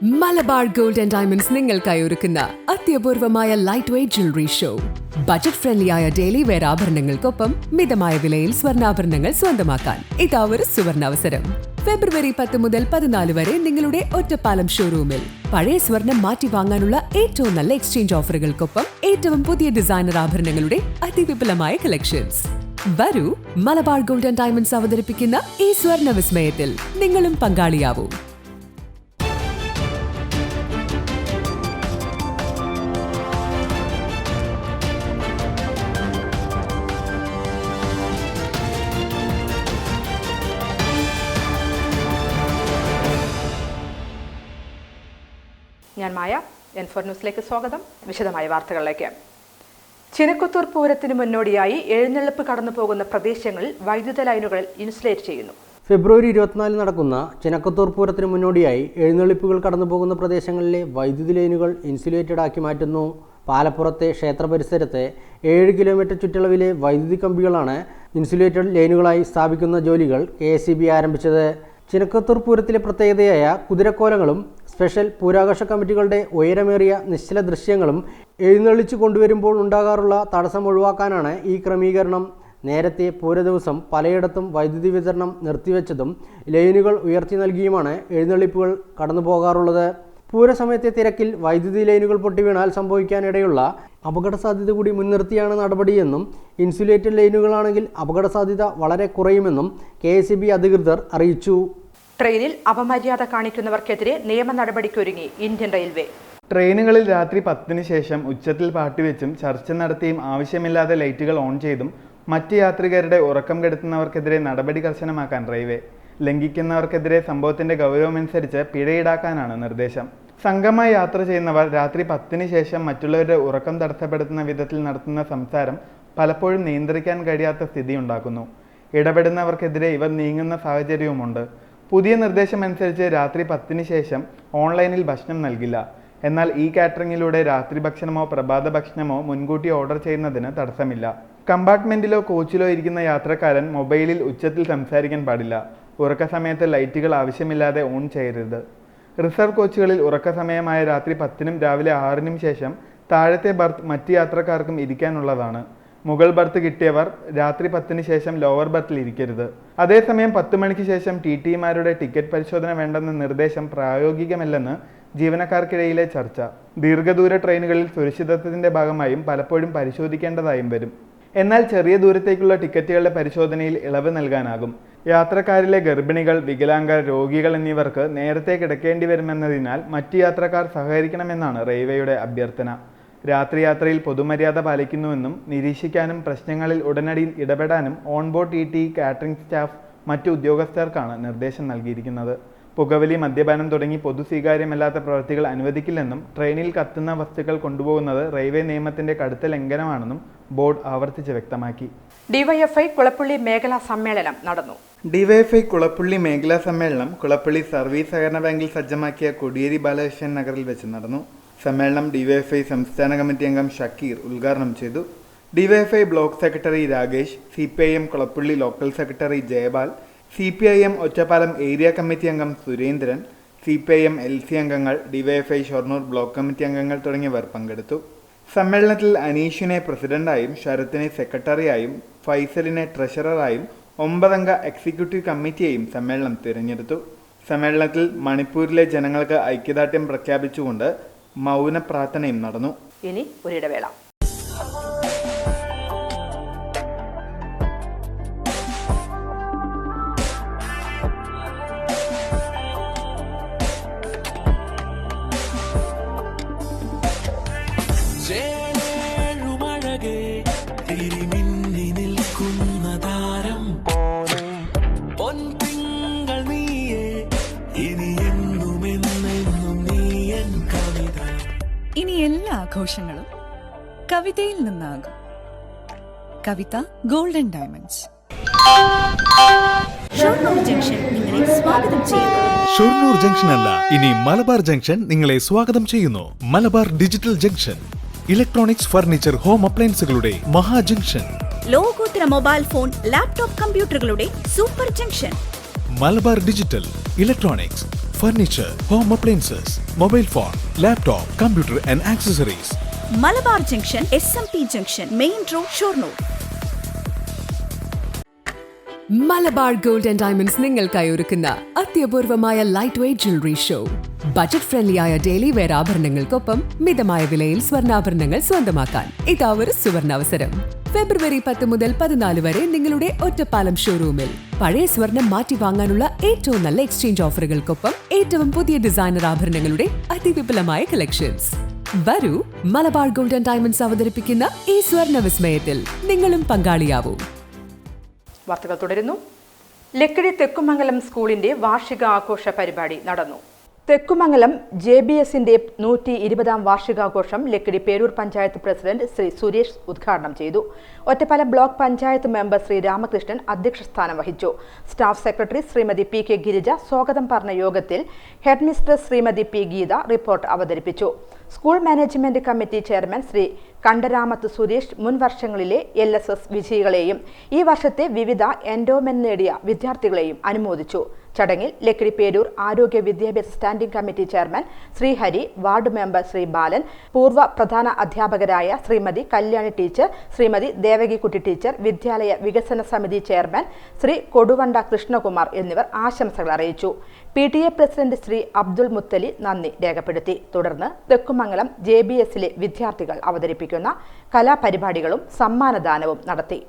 Malabar gold and diamonds നിങ്ങൾക്കായി ഒരുക്കുന്ന അത്യപൂർവമായ light weight jewellery show. Budget ഫ്രണ്ട്ലിയായ ഡെയിലി വെയർ ആഭരണങ്ങൾക്കൊപ്പം മിതമായ വിലയിൽ സ്വർണ്ണാഭരണങ്ങൾ സ്വന്തമാക്കാൻ ഇതാ ഒരു സുവർണാവസരം. ഫെബ്രുവരി 10 മുതൽ 14 വരെ നിങ്ങളുടെ ഒറ്റപ്പാലം ഷോറൂമിൽ പഴയ സ്വർണം മാറ്റി വാങ്ങാനുള്ള ഏറ്റവും നല്ല എക്സ്ചേഞ്ച് ഓഫറുകൾക്കൊപ്പം ഏറ്റവും പുതിയ ഡിസൈനർ ആഭരണങ്ങളുടെ അതിവിപുലമായ കളക്ഷൻസ്. വരൂ, മലബാർ ഗോൾഡ് ആൻഡ് ഡയമണ്ട്സ് അവതരിപ്പിക്കുന്ന ഈ സ്വർണ്ണ വിസ്മയത്തിൽ നിങ്ങളും പങ്കാളിയാവൂ. ഞാൻ മായ. N4 ന്യൂസിലേക്ക് സ്വാഗതം. വിശദമായ വാർത്തകളിലേക്ക്. ചിനക്കത്തൂർ പൂരത്തിന് മുന്നോടിയായി എഴുന്നള്ളിപ്പ് കടന്നു പോകുന്ന പ്രദേശങ്ങളിൽ വൈദ്യുത ലൈനുകൾ ഇൻസുലേറ്റ് ചെയ്യുന്നു. ഫെബ്രുവരി 24 നടക്കുന്ന ചിനക്കത്തൂർ പൂരത്തിന് മുന്നോടിയായി എഴുന്നള്ളിപ്പുകൾ കടന്നു പോകുന്ന പ്രദേശങ്ങളിലെ വൈദ്യുതി ലൈനുകൾ ഇൻസുലേറ്റഡ് ആക്കി മാറ്റുന്നു. പാലപ്പുറത്തെ ക്ഷേത്ര പരിസരത്തെ 7 കിലോമീറ്റർ ചുറ്റളവിലെ വൈദ്യുതി കമ്പികളാണ് ഇൻസുലേറ്റഡ് ലൈനുകളായി സ്ഥാപിക്കുന്ന ജോലികൾ KSEB ആരംഭിച്ചത്. ചിനക്കത്തൂർ പൂരത്തിലെ പ്രത്യേകതയായ കുതിരക്കോലങ്ങളും സ്പെഷ്യൽ പൂരാഘോഷ കമ്മിറ്റികളുടെ ഉയരമേറിയ നിശ്ചല ദൃശ്യങ്ങളും എഴുന്നള്ളിച്ചു കൊണ്ടുവരുമ്പോൾ ഉണ്ടാകാറുള്ള തടസ്സം ഒഴിവാക്കാനാണ് ഈ ക്രമീകരണം. നേരത്തെ പൂരദിവസം പലയിടത്തും വൈദ്യുതി വിതരണം നിർത്തിവെച്ചതും ലൈനുകൾ ഉയർത്തി നൽകിയുമാണ് എഴുന്നള്ളിപ്പുകൾ കടന്നു പോകാറുള്ളത്. പൂരസമയത്തെ തിരക്കിൽ വൈദ്യുതി ലൈനുകൾ പൊട്ടിവീണാൽ സംഭവിക്കാനിടയുള്ള അപകട സാധ്യത കൂടി മുൻനിർത്തിയാണ് നടപടിയെന്നും ഇൻസുലേറ്റഡ് ലൈനുകളാണെങ്കിൽ അപകട സാധ്യത വളരെ കുറയുമെന്നും KSEB അധികൃതർ അറിയിച്ചു. ട്രെയിനിൽ അപമര്യാദ കാണിക്കുന്നവർക്കെതിരെ നിയമ നടപടിക്കൊരുങ്ങി ഇന്ത്യൻ റെയിൽവേ. ട്രെയിനുകളിൽ രാത്രി 10-ന് ശേഷം ഉച്ചത്തിൽ പാട്ടുവെച്ചും ചർച്ച നടത്തിയും ആവശ്യമില്ലാതെ ലൈറ്റുകൾ ഓൺ ചെയ്തും മറ്റ് യാത്രികരുടെ ഉറക്കം കെടുത്തുന്നവർക്കെതിരെ നടപടി കർശനമാക്കാൻ റെയിൽവേ. ലംഘിക്കുന്നവർക്കെതിരെ സംഭവത്തിന്റെ ഗൗരവമനുസരിച്ച് പിഴ ഈടാക്കാനാണ് നിർദ്ദേശം. സംഘമായി യാത്ര ചെയ്യുന്നവർ രാത്രി 10-ന് ശേഷം മറ്റുള്ളവരുടെ ഉറക്കം തടസ്സപ്പെടുത്തുന്ന വിധത്തിൽ നടത്തുന്ന സംസാരം പലപ്പോഴും നിയന്ത്രിക്കാൻ കഴിയാത്ത സ്ഥിതി ഉണ്ടാക്കുന്നു. ഇടപെടുന്നവർക്കെതിരെ ഇവർ നീങ്ങുന്ന സാഹചര്യവുമുണ്ട്. പുതിയ നിർദ്ദേശമനുസരിച്ച് രാത്രി 10-ന് ശേഷം ഓൺലൈനിൽ ഭക്ഷണം നൽകില്ല. എന്നാൽ ഈ കാറ്ററിംഗിലൂടെ രാത്രി ഭക്ഷണമോ പ്രഭാത ഭക്ഷണമോ മുൻകൂട്ടി ഓർഡർ ചെയ്യുന്നതിന് തടസ്സമില്ല. കമ്പാർട്ട്മെന്റിലോ കോച്ചിലോ ഇരിക്കുന്ന യാത്രക്കാരൻ മൊബൈലിൽ ഉച്ചത്തിൽ സംസാരിക്കാൻ പാടില്ല. ഉറക്ക സമയത്ത് ലൈറ്റുകൾ ആവശ്യമില്ലാതെ ഓൺ ചെയ്യരുത്. റിസർവ് കോച്ചുകളിൽ ഉറക്ക സമയമായ രാത്രി 10-നും രാവിലെ 6-നും ശേഷം താഴത്തെ ബർത്ത് മറ്റ് യാത്രക്കാർക്കും ഇരിക്കാനുള്ളതാണ്. മുകൾ ബർത്ത് കിട്ടിയവർ രാത്രി 10-ന് ശേഷം ലോവർ ബർത്തിൽ ഇരിക്കരുത്. അതേസമയം 10 മണിക്ക് ശേഷം TTമാരുടെ ടിക്കറ്റ് പരിശോധന വേണ്ടെന്ന നിർദ്ദേശം പ്രായോഗികമല്ലെന്ന് ജീവനക്കാർക്കിടയിലെ ചർച്ച. ദീർഘദൂര ട്രെയിനുകളിൽ സുരക്ഷിതത്വത്തിന്റെ ഭാഗമായും പലപ്പോഴും പരിശോധിക്കേണ്ടതായും വരും. എന്നാൽ ചെറിയ ദൂരത്തേക്കുള്ള ടിക്കറ്റുകളുടെ പരിശോധനയിൽ ഇളവ് നൽകാനാകും. യാത്രക്കാരിലെ ഗർഭിണികൾ, വികലാംഗർ, രോഗികൾ എന്നിവർക്ക് നേരത്തെ കിടക്കേണ്ടി വരുമെന്നതിനാൽ മറ്റ് യാത്രക്കാർ സഹകരിക്കണമെന്നാണ് റെയിൽവേയുടെ അഭ്യർത്ഥന. രാത്രി യാത്രയിൽ പൊതുമര്യാദ പാലിക്കുന്നുവെന്നും നിരീക്ഷിക്കാനും പ്രശ്നങ്ങളിൽ ഉടനടി ഇടപെടാനും ഓൺബോർഡ് TT, കാറ്ററിംഗ് സ്റ്റാഫ്, മറ്റു ഉദ്യോഗസ്ഥർക്കാണ് നിർദ്ദേശം നൽകിയിരിക്കുന്നത്. പുകവലി, മദ്യപാനം തുടങ്ങി പൊതു സ്വീകാര്യമല്ലാത്ത പ്രവൃത്തികൾ അനുവദിക്കില്ലെന്നും ട്രെയിനിൽ കത്തുന്ന വസ്തുക്കൾ കൊണ്ടുപോകുന്നത് റെയിൽവേ നിയമത്തിന്റെ കടുത്ത ലംഘനമാണെന്നും ബോർഡ് ആവർത്തിച്ച് വ്യക്തമാക്കി. DYFI കുളപ്പള്ളി മേഖലാ സമ്മേളനം നടന്നു. DYFI കുളപ്പള്ളി മേഖലാ സമ്മേളനം കുളപ്പള്ളി സർവീസ് സഹകരണ ബാങ്കിൽ സജ്ജമാക്കിയ കൊടിയേരി ബാലകൃഷ്ണൻ നഗറിൽ വെച്ച് നടന്നു. സമ്മേളനം DYFI സംസ്ഥാന കമ്മിറ്റി അംഗം ഷക്കീർ ഉദ്ഘാടനം ചെയ്തു. DYFI block secretary Rakesh, CPIM Kulappally local secretary Jayapal, CPIM Ottapalam area committee അംഗം സുരേന്ദ്രൻ, CPIM LC അംഗങ്ങൾ, DYFI ഷൊർണൂർ ബ്ലോക്ക് കമ്മിറ്റി അംഗങ്ങൾ തുടങ്ങിയവർ പങ്കെടുത്തു. സമ്മേളനത്തിൽ അനീഷിനെ പ്രസിഡന്റായും ശരത്തിനെ സെക്രട്ടറിയായും ഫൈസലിനെ ട്രഷററായും 9 അംഗ എക്സിക്യൂട്ടീവ് കമ്മിറ്റിയെയും സമ്മേളനം തിരഞ്ഞെടുത്തു. സമ്മേളനത്തിൽ മണിപ്പൂരിലെ ജനങ്ങൾക്ക് ഐക്യദാർഢ്യം പ്രഖ്യാപിച്ചുകൊണ്ട് മൗന പ്രാർത്ഥനയും നടന്നു. ഇനി ഒരിടവേള. ഇനി എല്ലാ ആഘോഷങ്ങളും കവിതയിൽ നിന്നാകും. കവിത ഗോൾഡൻ ഡയമണ്ട്സ്. ഷൊർണൂർ ജംഗ്ഷൻ നിങ്ങളെ സ്വാഗതം ചെയ്യുന്നു. ഷൊർണൂർ ജംഗ്ഷൻ അല്ല, ഇനി മലബാർ ജംഗ്ഷൻ നിങ്ങളെ സ്വാഗതം ചെയ്യുന്നു. Malabar digital junction, electronics, furniture, home അപ്ലയൻസുകളുടെ മഹാ ജംഗ്ഷൻ. ലോകോത്തര മൊബൈൽ ഫോൺ, ലാപ്ടോപ്പ്, കമ്പ്യൂട്ടറുകളുടെ super junction. Malabar digital, electronics, furniture, home appliances, mobile phone, laptop, computer and accessories. Malabar junction, SMP junction, main road, Shoranur. Malabar gold and diamonds നിങ്ങൾക്കായി ഒരുക്കുന്ന അത്യപൂർവമായ light weight jewellery show. Budget ഫ്രണ്ട്ലിയായ daily wear ആഭരണങ്ങൾക്കൊപ്പം മിതമായ വിലയിൽ സ്വർണ്ണാഭരണങ്ങൾ സ്വന്തമാക്കാൻ ഇതാ ഒരു സുവർണാവസരം. ഫെബ്രുവരി 10 മുതൽ 14 വരെ നിങ്ങളുടെ ഒറ്റപ്പാലം ഷോറൂമിൽ പഴയ സ്വർണം മാറ്റി വാങ്ങാനുള്ള ഏറ്റവും നല്ല എക്സ്ചേഞ്ച് ഓഫറുകൾക്കൊപ്പം ഏറ്റവും പുതിയ ഡിസൈനർ ആഭരണങ്ങളുടെ അതിവിപുലമായ കളക്ഷൻസ്. വരൂ, മലബാർ ഗോൾഡ് ആൻഡ് ഡയമണ്ട്സ് അവതരിപ്പിക്കുന്ന ഈ സ്വർണ്ണ വിസ്മയത്തിൽ നിങ്ങളും പങ്കാളിയാവൂ. വാർത്തകൾ തുടരുന്നു. ലക്കിടി തെക്കുമംഗലം സ്കൂളിന്റെ വാർഷിക ആഘോഷ പരിപാടി നടന്നു. തെക്കുമംഗലം JBSന്റെ 120ാം വാർഷികാഘോഷം ലക്കിടി പേരൂർ പഞ്ചായത്ത് പ്രസിഡന്റ് ശ്രീ സുരേഷ് ഉദ്ഘാടനം ചെയ്തു. ഒറ്റപ്പാലം ബ്ലോക്ക് പഞ്ചായത്ത് മെമ്പർ ശ്രീ രാമകൃഷ്ണൻ അധ്യക്ഷസ്ഥാനം വഹിച്ചു. Staff secretary Shrimati PK Girija സ്വാഗതം പറഞ്ഞ യോഗത്തിൽ headmistress Shrimati P Geetha report അവതരിപ്പിച്ചു. School management committee chairman Shri Kandaramath Suresh മുൻ വർഷങ്ങളിലെ LSS വിജയികളെയും ഈ വർഷത്തെ വിവിധ എൻഡോമെന്റ് നേടിയ വിദ്യാർത്ഥികളെയും അനുമോദിച്ചു. ചടങ്ങിൽ ലക്കിടി പേരൂർ ആരോഗ്യ വിദ്യാഭ്യാസ standing committee chairman Shri Hari, ward member Shri Balan, പൂർവ്വ പ്രധാന അധ്യാപകരായ ശ്രീമതി കല്യാണി ടീച്ചർ, ശ്രീമതി ദേവകിക്കുട്ടി ടീച്ചർ, വിദ്യാലയ വികസന സമിതി ചെയർമാൻ ശ്രീ കൊടുവണ്ട കൃഷ്ണകുമാർ എന്നിവർ ആശംസകൾ അറിയിച്ചു. PTA പ്രസിഡന്റ് ശ്രീ അബ്ദുൾ മുത്തലി നന്ദി രേഖപ്പെടുത്തി. തുടർന്ന് തെക്കുമംഗലം JBSലെ വിദ്യാർത്ഥികൾ അവതരിപ്പിക്കുന്ന കലാപരിപാടികളും സമ്മാനദാനവും നടത്തി.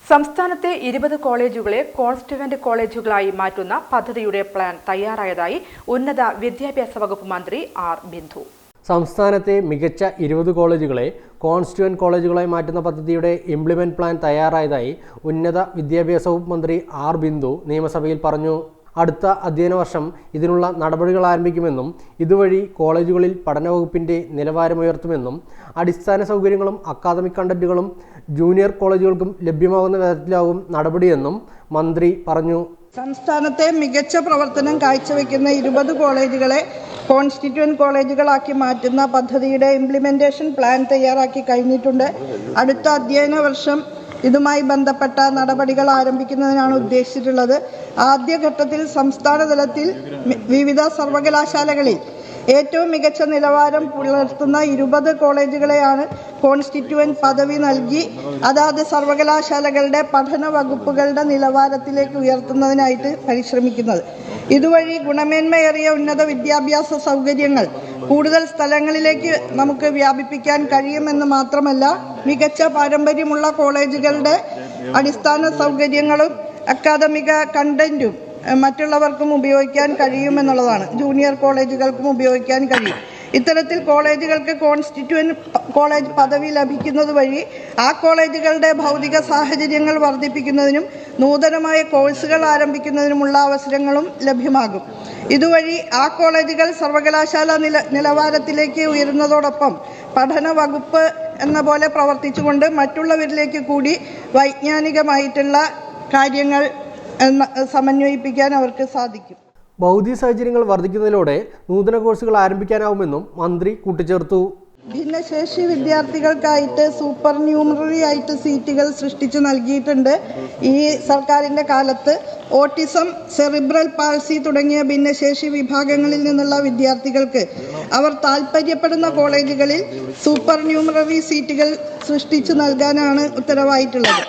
സംസ്ഥാനത്തെ 20 കോളേജുകളെ കോൺസ്റ്റിറ്റ്യൂവന്റ് കോളേജുകളായി മാറ്റുന്ന പദ്ധതിയുടെ പ്ലാൻ തയ്യാറായതായി ഉന്നത വിദ്യാഭ്യാസ വകുപ്പ് മന്ത്രി R. ബിന്ദു. സംസ്ഥാനത്തെ മികച്ച 20 കോളേജുകളെ കോൺസ്റ്റിറ്റ്യൂവന്റ് കോളേജുകളായി മാറ്റുന്ന പദ്ധതിയുടെ ഇംപ്ലിമെന്റ് പ്ലാൻ തയ്യാറായതായി ഉന്നത വിദ്യാഭ്യാസ വകുപ്പ് മന്ത്രി R. ബിന്ദു നിയമസഭയിൽ പറഞ്ഞു. അടുത്ത അധ്യയന വർഷം ഇതിനുള്ള നടപടികൾ ആരംഭിക്കുമെന്നും ഇതുവഴി കോളേജുകളിൽ പഠനവകുപ്പിൻ്റെ നിലവാരമുയർത്തുമെന്നും അടിസ്ഥാന സൗകര്യങ്ങളും അക്കാദമിക് കണ്ടന്റുകളും ജൂനിയർ കോളേജുകൾക്കും ലഭ്യമാകുന്ന വിധത്തിലാവും നടപടിയെന്നും മന്ത്രി പറഞ്ഞു. സംസ്ഥാനത്തെ മികച്ച പ്രവർത്തനം കാഴ്ചവെക്കുന്ന 20 കോളേജുകളെ കോൺസ്റ്റിറ്റ്യൂവന്റ് കോളേജുകളാക്കി മാറ്റുന്ന പദ്ധതിയുടെ ഇംപ്ലിമെന്റേഷൻ പ്ലാൻ തയ്യാറാക്കി കഴിഞ്ഞിട്ടുണ്ട്. അടുത്ത അധ്യയന വർഷം ഇതുമായി ബന്ധപ്പെട്ട നടപടികൾ ആരംഭിക്കുന്നതിനാണ് ഉദ്ദേശിച്ചിട്ടുള്ളത്. ആദ്യഘട്ടത്തിൽ സംസ്ഥാന തലത്തിൽ വിവിധ സർവകലാശാലകളിൽ ഏറ്റവും മികച്ച നിലവാരം പുലർത്തുന്ന 20 കോളേജുകളെയാണ് കോൺസ്റ്റിറ്റ്യൂവന്റ് പദവി നൽകി അതാത് സർവകലാശാലകളുടെ പഠന വകുപ്പുകളുടെ നിലവാരത്തിലേക്ക് ഉയർത്തുന്നതിനായിട്ട് പരിശ്രമിക്കുന്നത്. ഇതുവഴി ഗുണമേന്മയേറിയ ഉന്നത വിദ്യാഭ്യാസ സൗകര്യങ്ങൾ കൂടുതൽ സ്ഥലങ്ങളിലേക്ക് നമുക്ക് വ്യാപിപ്പിക്കാൻ കഴിയുമെന്ന് മാത്രമല്ല, മികച്ച പാരമ്പര്യമുള്ള കോളേജുകളുടെ അടിസ്ഥാന സൗകര്യങ്ങളും അക്കാദമിക കണ്ടന്റും മറ്റുള്ളവർക്കും ഉപയോഗിക്കാൻ കഴിയുമെന്നുള്ളതാണ്. ജൂനിയർ കോളേജുകൾക്കും ഉപയോഗിക്കാൻ കഴിയും. ഇത്തരത്തിൽ കോളേജുകൾക്ക് കോൺസ്റ്റിറ്റ്യൂവന്റ് കോളേജ് പദവി ലഭിക്കുന്നത് വഴി ആ കോളേജുകളുടെ ഭൗതിക സാഹചര്യങ്ങൾ വർദ്ധിപ്പിക്കുന്നതിനും നൂതനമായ കോഴ്സുകൾ ആരംഭിക്കുന്നതിനുമുള്ള അവസരങ്ങളും ലഭ്യമാകും. ഇതുവഴി ആ കോളേജുകൾ സർവകലാശാല നിലവാരത്തിലേക്ക് ഉയരുന്നതോടൊപ്പം പഠന വകുപ്പ് എന്ന പോലെ പ്രവർത്തിച്ചുകൊണ്ട് മറ്റുള്ളവരിലേക്ക് കൂടി വൈജ്ഞാനികമായിട്ടുള്ള കാര്യങ്ങൾ സമന്വയിപ്പിക്കാൻ അവർക്ക് സാധിക്കും. ഭൗതിക സാഹചര്യങ്ങൾ വർദ്ധിക്കുന്നതിലൂടെ നൂതന കോഴ്സുകൾ ആരംഭിക്കാനാവുമെന്നും മന്ത്രി കൂട്ടിച്ചേർത്തു. ഭിന്നശേഷി വിദ്യാർത്ഥികൾക്കായിട്ട് സൂപ്പർ ന്യൂമററി ആയിട്ട് സീറ്റുകൾ സൃഷ്ടിച്ചു നൽകിയിട്ടുണ്ട്. ഈ സർക്കാരിൻ്റെ കാലത്ത് ഓട്ടിസം, സെറിബ്രൽ പാൾസി തുടങ്ങിയ ഭിന്നശേഷി വിഭാഗങ്ങളിൽ നിന്നുള്ള വിദ്യാർത്ഥികൾക്ക് അവർ താൽപ്പര്യപ്പെടുന്ന കോളേജുകളിൽ സൂപ്പർ ന്യൂമററി സീറ്റുകൾ സൃഷ്ടിച്ചു നൽകാനാണ് ഉത്തരവായിട്ടുള്ളത്.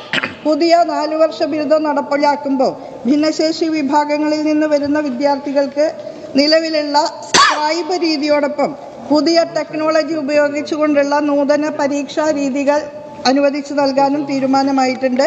പുതിയ 4 വർഷ ബിരുദം നടപ്പിലാക്കുമ്പോൾ ഭിന്നശേഷി വിഭാഗങ്ങളിൽ നിന്ന് വരുന്ന വിദ്യാർത്ഥികൾക്ക് നിലവിലുള്ള സ്ക്രൈബ് രീതിയോടൊപ്പം പുതിയ ടെക്നോളജി ഉപയോഗിച്ചുകൊണ്ടുള്ള നൂതന പരീക്ഷാ രീതികൾ അനുവദിച്ചു നൽകാനും തീരുമാനമായിട്ടുണ്ട്.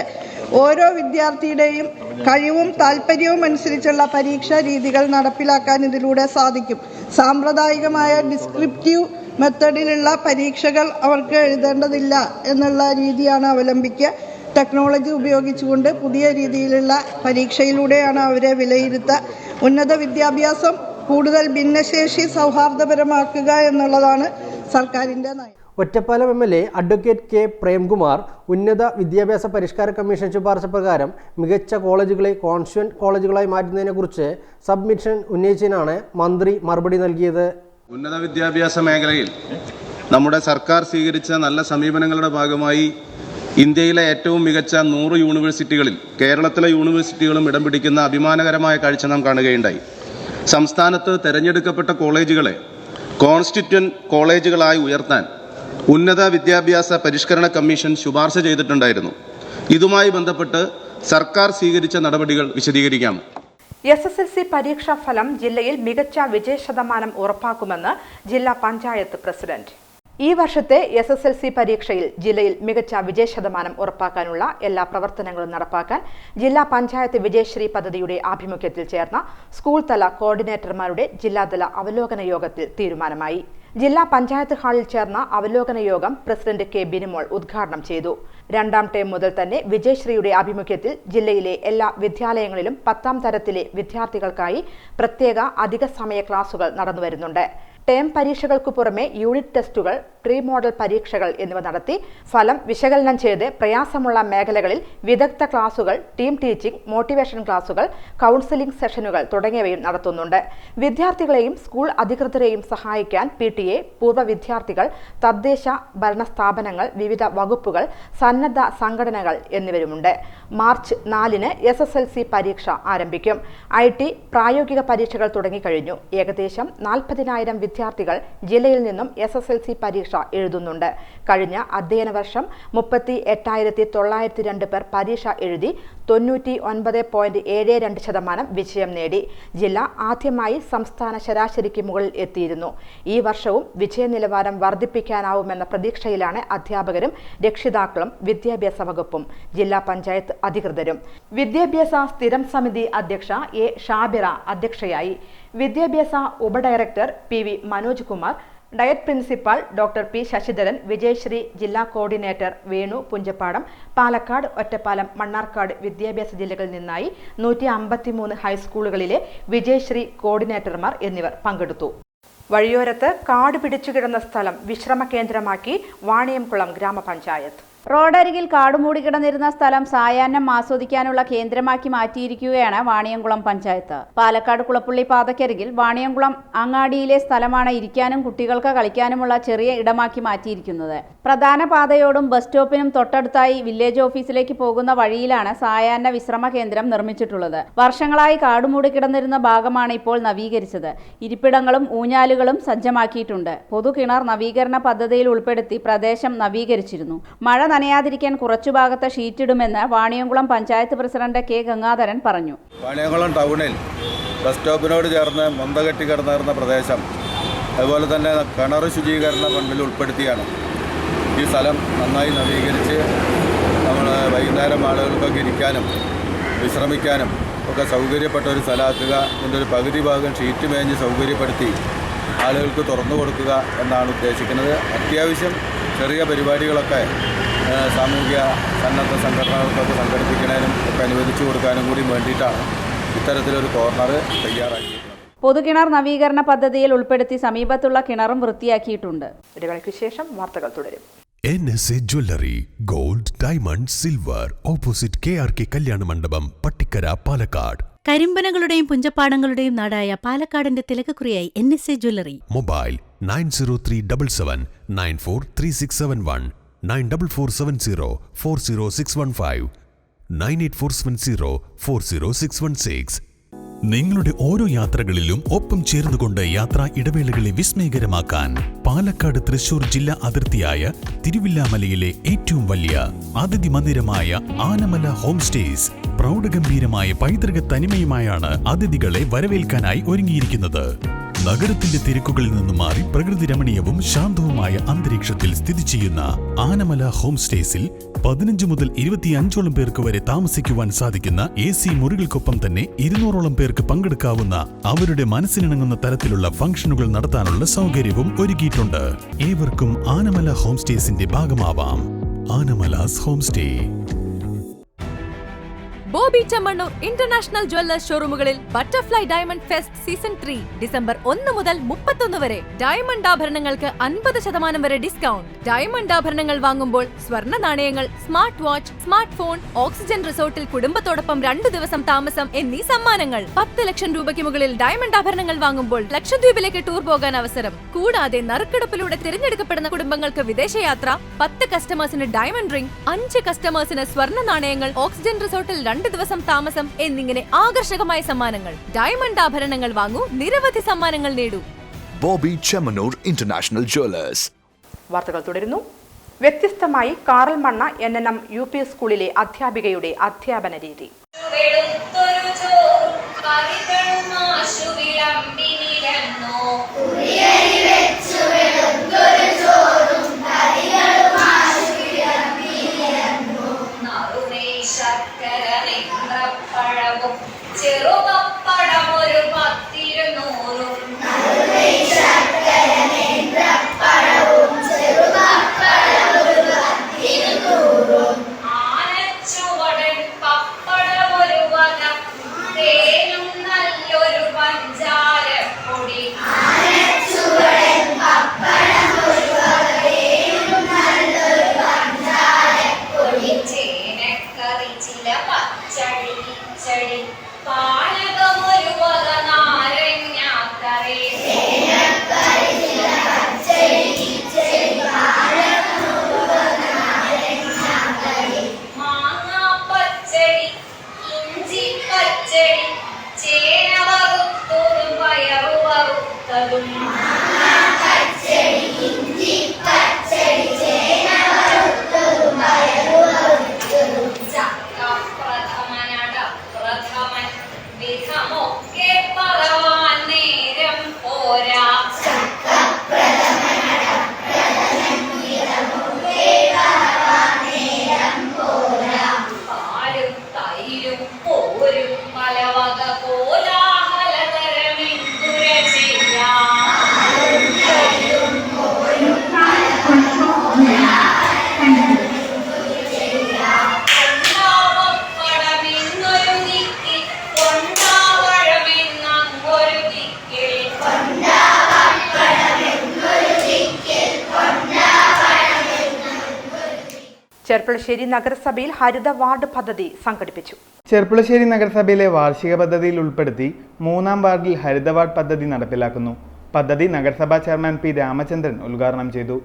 ഓരോ വിദ്യാർത്ഥിയുടെയും കഴിവും താല്പര്യവും അനുസരിച്ചുള്ള പരീക്ഷാ രീതികൾ നടപ്പിലാക്കാൻ ഇതിലൂടെ സാധിക്കും. സാമ്പ്രദായികമായ ഡിസ്ക്രിപ്റ്റീവ് മെത്തഡിലുള്ള പരീക്ഷകൾ അവർക്ക് എഴുതേണ്ടതില്ല എന്നുള്ള രീതിയാണ് അവലംബിക്കുക. ടെക്നോളജി ഉപയോഗിച്ചുകൊണ്ട് പുതിയ രീതിയിലുള്ള പരീക്ഷയിലൂടെയാണ് അവരെ വിലയിരുത്തുക. ഉന്നത വിദ്യാഭ്യാസം കൂടുതൽ ഭിന്നശേഷി സൗഹാർദ്ദപരമാക്കുക എന്നുള്ളതാണ് സർക്കാരിൻ്റെ നയം. Ottapalam MLA advocate K. Premkumar ഉന്നത വിദ്യാഭ്യാസ പരിഷ്കാര കമ്മീഷൻ ശുപാർശ പ്രകാരം മികച്ച കോളേജുകളെ കോൺസ്റ്റിറ്റ്യൂവന്റ് കോളേജുകളായി മാറ്റുന്നതിനെക്കുറിച്ച് സബ്മിഷൻ ഉന്നയിച്ചതിനാണ് മന്ത്രി മറുപടി നൽകിയത്. ഉന്നത വിദ്യാഭ്യാസ മേഖലയിൽ നമ്മുടെ സർക്കാർ സ്വീകരിച്ച നല്ല സമീപനങ്ങളുടെ ഭാഗമായി ഇന്ത്യയിലെ ഏറ്റവും മികച്ച 100 യൂണിവേഴ്സിറ്റികളിൽ കേരളത്തിലെ യൂണിവേഴ്സിറ്റികളും ഇടം പിടിക്കുന്ന അഭിമാനകരമായ കാഴ്ച നാം കാണുകയുണ്ടായി. സംസ്ഥാനത്ത് തെരഞ്ഞെടുക്കപ്പെട്ട കോളേജുകളെ കോൺസ്റ്റിറ്റ്യൂവന്റ് കോളേജുകളായി ഉയർത്താൻ ഉന്നത വിദ്യാഭ്യാസ പരിഷ്കരണ കമ്മീഷൻ ശുപാർശ ചെയ്തിട്ടുണ്ടായിരുന്നു. ഇതുമായി ബന്ധപ്പെട്ട് സർക്കാർ സ്വീകരിച്ച നടപടികൾ വിശദീകരിക്കാം. SSLC പരീക്ഷാ ഫലം ജില്ലയിൽ മികച്ച വിജയശതമാനം ഉറപ്പാക്കുമെന്ന് ജില്ലാ പഞ്ചായത്ത് പ്രസിഡന്റ്. ഈ വർഷത്തെ SSLC പരീക്ഷയിൽ ജില്ലയിൽ മികച്ച വിജയശതമാനം ഉറപ്പാക്കാനുള്ള എല്ലാ പ്രവർത്തനങ്ങളും നടപ്പാക്കാൻ ജില്ലാ പഞ്ചായത്ത് വിജയശ്രീ പദ്ധതിയുടെ ആഭിമുഖ്യത്തിൽ ചേർന്ന സ്കൂൾ തല കോർഡിനേറ്റർമാരുടെ ജില്ലാതല അവലോകന യോഗത്തിൽ തീരുമാനമായി. ജില്ലാ പഞ്ചായത്ത് ഹാളിൽ ചേർന്ന അവലോകന യോഗം പ്രസിഡന്റ് കെ ബിനിമോൾ ഉദ്ഘാടനം ചെയ്തു. 2ാം ടേം മുതൽ തന്നെ വിജയശ്രീയുടെ ആഭിമുഖ്യത്തിൽ ജില്ലയിലെ എല്ലാ വിദ്യാലയങ്ങളിലും 10ാം തരത്തിലെ വിദ്യാർത്ഥികൾക്കായി പ്രത്യേക അധിക സമയ ക്ലാസുകൾ നടന്നുവരുന്നുണ്ട്. ടേം പരീക്ഷകൾക്കു പുറമെ യൂണിറ്റ് ടെസ്റ്റുകൾ, പ്രീ മോഡൽ പരീക്ഷകൾ എന്നിവ നടത്തി ഫലം വിശകലനം ചെയ്ത് പ്രയാസമുള്ള മേഖലകളിൽ വിദഗ്ധ ക്ലാസുകൾ, ടീം ടീച്ചിംഗ്, മോട്ടിവേഷൻ ക്ലാസുകൾ, കൗൺസിലിംഗ് സെഷനുകൾ തുടങ്ങിയവയും നടത്തുന്നുണ്ട്. വിദ്യാർത്ഥികളെയും സ്കൂൾ അധികൃതരെയും സഹായിക്കാൻ PTA, പൂർവ്വ വിദ്യാർത്ഥികൾ, തദ്ദേശ ഭരണ സ്ഥാപനങ്ങൾ, വിവിധ വകുപ്പുകൾ, സന്നദ്ധ സംഘടനകൾ എന്നിവരുമുണ്ട്. മാർച്ച് 4-ന് SSLC പരീക്ഷ ആരംഭിക്കും. IT, പ്രായോഗിക പരീക്ഷകൾ തുടങ്ങിക്കഴിഞ്ഞു. ഏകദേശം 40,000 വിദ്യാർത്ഥികൾ ജില്ലയിൽ നിന്നും SSLC പരീക്ഷ എഴുതുന്നുണ്ട്. കഴിഞ്ഞ അധ്യയന വർഷം 38,902 പേർ പരീക്ഷ എഴുതി 99.72% വിജയം നേടി. ജില്ല ആദ്യമായി സംസ്ഥാന ശരാശരിക്ക് മുകളിൽ എത്തിയിരുന്നു. ഈ വർഷവും വിജയ നിലവാരം വർദ്ധിപ്പിക്കാനാവുമെന്ന പ്രതീക്ഷയിലാണ് അധ്യാപകരും രക്ഷിതാക്കളും വിദ്യാഭ്യാസ വകുപ്പും ജില്ലാ പഞ്ചായത്ത് അധികൃതരും. വിദ്യാഭ്യാസ സ്ഥിരം സമിതി അധ്യക്ഷ A. ഷാബിറ അധ്യക്ഷയായി. വിദ്യാഭ്യാസ ഉപഡയറക്ടർ PV Manoj Kumar, DIET principal doctor P. Sasidharan, Vijayashree ജില്ലാ കോർഡിനേറ്റർ വേണു പുഞ്ചപ്പാടം, പാലക്കാട്, ഒറ്റപ്പാലം, മണ്ണാർക്കാട് വിദ്യാഭ്യാസ ജില്ലകളിൽ നിന്നായി 153 ഹൈസ്കൂളുകളിലെ വിജയശ്രീ കോർഡിനേറ്റർമാർ എന്നിവർ പങ്കെടുത്തു. വഴിയോരത്ത് കാട് പിടിച്ചുകിടന്ന സ്ഥലം വിശ്രമ കേന്ദ്രമാക്കി വാണിയംകുളം ഗ്രാമപഞ്ചായത്ത്. റോഡരികിൽ കാടുമൂടി കിടന്നിരുന്ന സ്ഥലം സായാഹ്നം ആസ്വദിക്കാനുള്ള കേന്ദ്രമാക്കി മാറ്റിയിരിക്കുകയാണ് വാണിയംകുളം പഞ്ചായത്ത്. പാലക്കാട് കുളപ്പുള്ളി പാതക്കരികിൽ വാണിയംകുളം അങ്ങാടിയിലെ സ്ഥലമാണ് ഇരിക്കാനും കുട്ടികൾക്ക് കളിക്കാനുമുള്ള ചെറിയ ഇടമാക്കി മാറ്റിയിരിക്കുന്നത്. പ്രധാന പാതയോടും ബസ് സ്റ്റോപ്പിനും തൊട്ടടുത്തായി വില്ലേജ് ഓഫീസിലേക്ക് പോകുന്ന വഴിയിലാണ് സായാഹ്ന വിശ്രമ കേന്ദ്രം നിർമ്മിച്ചിട്ടുള്ളത്. വർഷങ്ങളായി കാടുമൂടി കിടന്നിരുന്ന ഭാഗമാണ് ഇപ്പോൾ നവീകരിച്ചത്. ഇരിപ്പിടങ്ങളും ഊഞ്ഞാലുകളും സജ്ജമാക്കിയിട്ടുണ്ട്. പൊതുകിണർ നവീകരണ പദ്ധതിയിൽ ഉൾപ്പെടുത്തി പ്രദേശം നവീകരിച്ചിരുന്നു. മഴ നനയാതിരിക്കാൻ കുറച്ചു ഭാഗത്ത് ഷീറ്റിടുമെന്ന് വാണിയംകുളം പഞ്ചായത്ത് പ്രസിഡന്റ് K. ഗംഗാധരൻ പറഞ്ഞു. വാണിയംകുളം ടൗണിൽ ബസ് സ്റ്റോപ്പിനോട് ചേർന്ന് മൊന്തകെട്ടി കിടന്നിരുന്ന പ്രദേശം അതുപോലെ തന്നെ കിണർ ശുചീകരണ ഫണ്ടിൽ ഉൾപ്പെടുത്തിയാണ് ഈ സ്ഥലം നന്നായി നവീകരിച്ച് നമ്മൾ വൈകുന്നേരം ആളുകൾക്കൊക്കെ ഇരിക്കാനും വിശ്രമിക്കാനും ഒക്കെ സൗകര്യപ്പെട്ട ഒരു സ്ഥലമാക്കുക. ഇതിൻ്റെ ഒരു പകുതി ഭാഗം ഷീറ്റ് മേഞ്ഞ് സൗകര്യപ്പെടുത്തി ആളുകൾക്ക് തുറന്നു കൊടുക്കുക എന്നാണ് ഉദ്ദേശിക്കുന്നത്. അത്യാവശ്യം ചെറിയ പരിപാടികളൊക്കെ സാമൂഹിക സന്നദ്ധ സംഘടനകൾക്കൊക്കെ സംഘടിപ്പിക്കുന്നതിനും ഒക്കെ അനുവദിച്ചു കൊടുക്കാനും കൂടി വേണ്ടിയിട്ടാണ് ഇത്തരത്തിലൊരു കോർണർ തയ്യാറാക്കിയിരിക്കുന്നത്. പൊതുകിണർ നവീകരണ പദ്ധതിയിൽ ഉൾപ്പെടുത്തി സമീപത്തുള്ള കിണറും വൃത്തിയാക്കിയിട്ടുണ്ട്. ഇടവേളയ്ക്ക് ശേഷം വാർത്തകൾ തുടരും. NSA jewellery, gold, diamond, silver, opposite KRK കല്യാണ മണ്ഡപം, പട്ടിക്കര, പാലക്കാട്. കരിമ്പനകളുടെയും പുഞ്ചപ്പാടങ്ങളുടെയും നാടായ പാലക്കാടിന്റെ തിലകക്കുറിയായി NSA ജ്വല്ലറി. മൊബൈൽ 9037943671, 9447040615, 9847040616. നിങ്ങളുടെ ഓരോ യാത്രകളിലും ഒപ്പം ചേർന്നുകൊണ്ട് യാത്രാ ഇടവേളകളെ വിസ്മയകരമാക്കാൻ പാലക്കാട് തൃശൂർ ജില്ലാ അതിർത്തിയായ തിരുവില്ലാമലയിലെ ഏറ്റവും വലിയ അതിഥി മന്ദിരമായ ആനമല ഹോം സ്റ്റേസ് പ്രൗഢഗംഭീരമായ പൈതൃക തനിമയുമായാണ് അതിഥികളെ വരവേൽക്കാനായി ഒരുങ്ങിയിരിക്കുന്നത്. നഗരത്തിന്റെ തിരക്കുകളിൽ നിന്ന് മാറി പ്രകൃതി രമണീയവും ശാന്തവുമായ അന്തരീക്ഷത്തിൽ സ്ഥിതി ചെയ്യുന്ന ആനമല ഹോം സ്റ്റേസിൽ 15 മുതൽ 25ഓളം പേർക്ക് വരെ താമസിക്കുവാൻ സാധിക്കുന്ന AC മുറികൾക്കൊപ്പം തന്നെ 200ഓളം പേർക്ക് പങ്കെടുക്കാവുന്ന അവരുടെ മനസ്സിനിണങ്ങുന്ന തരത്തിലുള്ള ഫംഗ്ഷനുകൾ നടത്താനുള്ള സൗകര്യവും ഒരുക്കിയിട്ടുണ്ട്. ഏവർക്കും ആനമല ഹോം സ്റ്റേസിന്റെ ഭാഗമാവാം. Anamalas home stay. Boby Chemmanur international jewellers ഷോറൂമുകളിൽ butterfly diamond fest season 3 December 1 മുതൽ 31 വരെ ഡയമണ്ട് ആഭരണങ്ങൾക്ക് 50% വരെ ഡിസ്കൗണ്ട്. ഡയമണ്ട് ആഭരണങ്ങൾ വാങ്ങുമ്പോൾ സ്വർണ്ണ നാണയങ്ങൾ, smart watch, smart phone, oxygen റിസോർട്ടിൽ കുടുംബത്തോടൊപ്പം 2 ദിവസം താമസം എന്നീ സമ്മാനങ്ങൾ. 10 ലക്ഷം രൂപയ്ക്ക് മുകളിൽ ഡയമണ്ട് ആഭരണങ്ങൾ വാങ്ങുമ്പോൾ ലക്ഷദ്വീപിലേക്ക് ടൂർ പോകാൻ അവസരം. കൂടാതെ നറുക്കെടുപ്പിലൂടെ തിരഞ്ഞെടുക്കപ്പെടുന്ന കുടുംബങ്ങൾക്ക് വിദേശയാത്ര, 10 കസ്റ്റമേഴ്സിന് ഡയമണ്ട് റിംഗ്, 5 കസ്റ്റമേഴ്സിന് സ്വർണ്ണ നാണയങ്ങൾ, ഓക്സിജൻ റിസോർട്ടിൽ 2 2 ദിവസം താമസം എന്നിങ്ങനെ ആകർഷകമായ സമ്മാനങ്ങൾ. ഡയമണ്ട് ആഭരണങ്ങൾ വാങ്ങൂ, നിരവധി സമ്മാനങ്ങൾ നേടൂ. Bobby Chemmanur international Jewellers. വാർത്തകൾ തുടരുന്നു. വ്യത്യസ്തമായി കാറൽ മണ്ണ NNM UP സ്കൂളിലെ അധ്യാപികയുടെ അധ്യാപന രീതി. ചെർപ്പുളശ്ശേരി നഗരസഭയിൽ ഹരിത വാർഡ് പദ്ധതി സംഘടിപ്പിച്ചു. ചെർപ്പുളശ്ശേരി നഗരസഭയിലെ വാർഷിക പദ്ധതിയിൽ ഉൾപ്പെടുത്തി 3-ാം വാർഡിൽ ഹരിത വാർഡ് പദ്ധതി നടപ്പിലാക്കുന്നു. പദ്ധതി നഗരസഭാ ചെയർമാൻ പി രാമചന്ദ്രൻ ഉദ്ഘാടനം ചെയ്തു.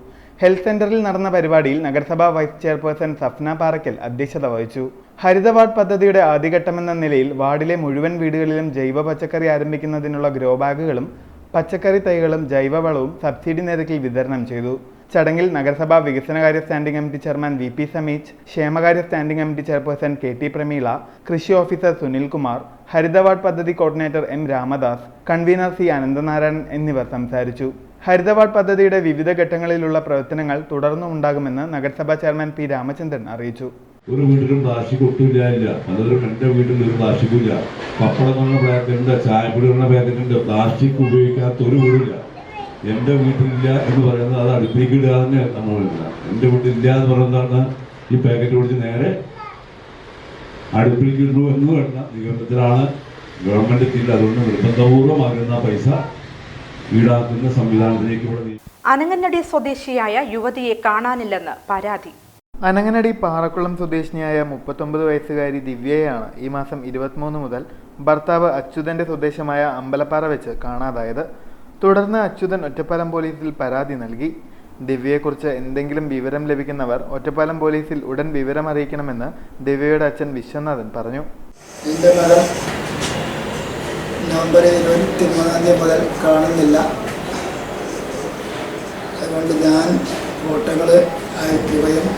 ഹെൽത്ത് സെന്ററിൽ നടന്ന പരിപാടിയിൽ നഗരസഭാ വൈസ് ചെയർപേഴ്സൺ സഫ്ന പാറക്കൽ അധ്യക്ഷത വഹിച്ചു. ഹരിത വാർഡ് പദ്ധതിയുടെ ആദ്യഘട്ടമെന്ന നിലയിൽ വാർഡിലെ മുഴുവൻ വീടുകളിലും ജൈവ പച്ചക്കറി ആരംഭിക്കുന്നതിനുള്ള ഗ്രോ ബാഗുകളും പച്ചക്കറി തൈകളും ജൈവവളവും സബ്സിഡി നിരക്കിൽ വിതരണം ചെയ്തു. ചടങ്ങിൽ നഗരസഭാ വികസനകാര്യ standing committee chairman VP Sameej, ക്ഷേമകാര്യ standing committee chairperson KT Prameela, കൃഷി ഓഫീസർ സുനിൽകുമാർ, ഹരിത വാർഡ് പദ്ധതി coordinator M Ramadas, convener C Ananthanarayanan എന്നിവർ സംസാരിച്ചു. ഹരിത വാർഡ് പദ്ധതിയുടെ വിവിധ ഘട്ടങ്ങളിലുള്ള പ്രവർത്തനങ്ങൾ തുടർന്നും ഉണ്ടാകുമെന്ന് നഗരസഭാ ചെയർമാൻ P രാമചന്ദ്രൻ അറിയിച്ചു. ഒരു വീട്ടിലും പ്ലാസ്റ്റിക് ഒട്ടുമില്ല. പലരും എൻ്റെ വീട്ടിൽ ഒരു പ്ലാസ്റ്റിക്കും ഇല്ല. പപ്പടം പറഞ്ഞ പാക്കറ്റുണ്ട്, ചായപ്പൊടി പറഞ്ഞ പാക്കറ്റുണ്ട്. പ്ലാസ്റ്റിക് ഉപയോഗിക്കാത്ത ഒരു വീടില്ല. എൻ്റെ വീട്ടിലില്ല എന്ന് പറയുന്നത് അത് അടുപ്പിലേക്ക് ഇടുക തന്നെ നമ്മൾ വേണ്ട. എൻ്റെ വീട്ടിലില്ല എന്ന് പറയുന്നതാണ് ഈ പാക്കറ്റ് പിടിച്ച് നേരെ അടുപ്പിലേക്ക് ഇടൂ എന്ന് വേണ്ട നിഗമനത്തിലാണ് ഗവൺമെന്റ് എത്തിയില്ല. അതുകൊണ്ട് നിർബന്ധപൂർവ്വം ആകുന്ന പൈസ ഈടാക്കുന്ന സംവിധാനത്തിലേക്ക് ഇവിടെ. അനങ്ങനടി സ്വദേശിയായ യുവതിയെ കാണാനില്ലെന്ന് പരാതി. അനങ്ങനടി പാറക്കുളം സ്വദേശിനിയായ 39 വയസ്സുകാരി ദിവ്യയാണ് ഈ മാസം 23 മുതൽ ഭർത്താവ് അച്യുതന്റെ സ്വദേശമായ അമ്പലപ്പാറ വെച്ച് കാണാതായത്. തുടർന്ന് അച്യുതൻ ഒറ്റപ്പാലം പോലീസിൽ പരാതി നൽകി. ദിവ്യയെക്കുറിച്ച് എന്തെങ്കിലും വിവരം ലഭിക്കുന്നവർ ഒറ്റപ്പാലം പോലീസിൽ ഉടൻ വിവരം അറിയിക്കണമെന്ന് ദിവ്യയുടെ അച്ഛൻ വിശ്വനാഥൻ പറഞ്ഞു. എൻ്റെ മകൻ നവംബർ 23 മുതൽ കാണുന്നില്ല. അതുകൊണ്ട് ഞാൻ ഫോട്ടോകൾ അയക്കുകയും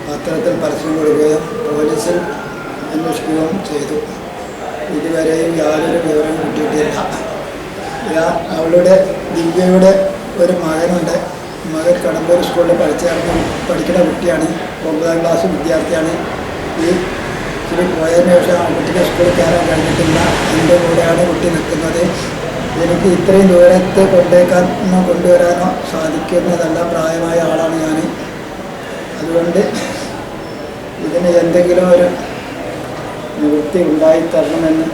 പത്രത്തിൽ പരസ്യം കൊടുക്കുകയും പോലീസിൽ അന്വേഷിക്കുകയും ചെയ്തു. ഇതുവരെയും യാതൊരു വിവരവും കിട്ടിയിട്ടില്ല. അവളുടെ ദിവ്യയുടെ ഒരു മകനുണ്ട്. മകൻ കടമ്പൂർ സ്കൂളിൽ പഠിക്കുന്ന കുട്ടിയാണ്. 9ാം ക്ലാസ് വിദ്യാർത്ഥിയാണ്. ഈ ഇച്ചിരി പോയതിന് ശേഷം ആ കുട്ടിക്ക് സ്കൂളിൽ കയറാൻ കഴിഞ്ഞിട്ടില്ല. എൻ്റെ കൂടെയാണ് കുട്ടി നിൽക്കുന്നത്. എനിക്ക് ഇത്രയും ദൂരത്ത് കൊണ്ടുവരാനോ സാധിക്കുന്നതല്ല. പ്രായമായ ആളാണ് ഞാൻ. അതുകൊണ്ട് ഇതിന് എന്തെങ്കിലും ഒരു നിവൃത്തി ഉണ്ടായിത്തരണമെന്ന്.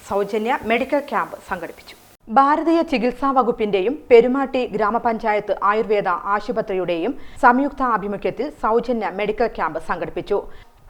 സൗജന്യ മെഡിക്കൽ ക്യാമ്പ് സംഘടിപ്പിച്ചു. ഭാരതീയ ചികിത്സാ വകുപ്പിന്റെയും പെരുമാട്ടി ഗ്രാമപഞ്ചായത്ത് ആയുർവേദ ആശുപത്രിയുടെയും സംയുക്ത ആഭിമുഖ്യത്തിൽ സൗജന്യ മെഡിക്കൽ ക്യാമ്പ് സംഘടിപ്പിച്ചു.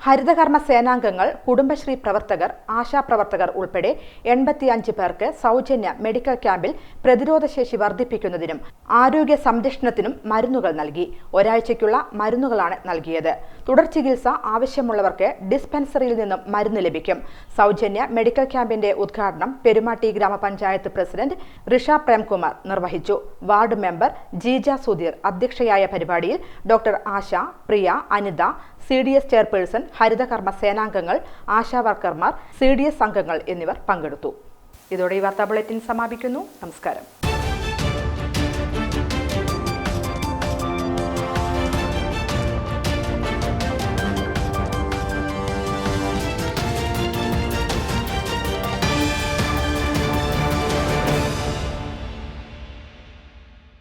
ഹരിതകർമ്മ സേനാംഗങ്ങൾ, കുടുംബശ്രീ പ്രവർത്തകർ, ആശാപ്രവർത്തകർ ഉൾപ്പെടെ 85 പേർക്ക് സൗജന്യ മെഡിക്കൽ ക്യാമ്പിൽ പ്രതിരോധശേഷി വർദ്ധിപ്പിക്കുന്നതിനും ആരോഗ്യ സംരക്ഷണത്തിനും മരുന്നുകൾ നൽകി. ഒരാഴ്ചയ്ക്കുള്ള മരുന്നുകളാണ് നൽകിയത്. തുടർ ചികിത്സ ആവശ്യമുള്ളവർക്ക് ഡിസ്പെൻസറിയിൽ നിന്നും മരുന്ന് ലഭിക്കും. സൗജന്യ മെഡിക്കൽ ക്യാമ്പിന്റെ ഉദ്ഘാടനം പെരുമാട്ടി ഗ്രാമപഞ്ചായത്ത് പ്രസിഡന്റ് ഋഷ പ്രേംകുമാർ നിർവഹിച്ചു. വാർഡ് മെമ്പർ ജീജ സുധീർ അധ്യക്ഷയായ പരിപാടിയിൽ ഡോക്ടർ ആശ, പ്രിയ, അനിത, CDS ചെയർപേഴ്സൺ, ഹരിതകർമ്മ സേനാംഗങ്ങൾ, ആശാവർക്കർമാർ, CDS അംഗങ്ങൾ എന്നിവർ പങ്കെടുത്തു. ഇതോടെ ഈ വാർത്താ ബുള്ളറ്റിൻ സമാപിക്കുന്നു. നമസ്കാരം.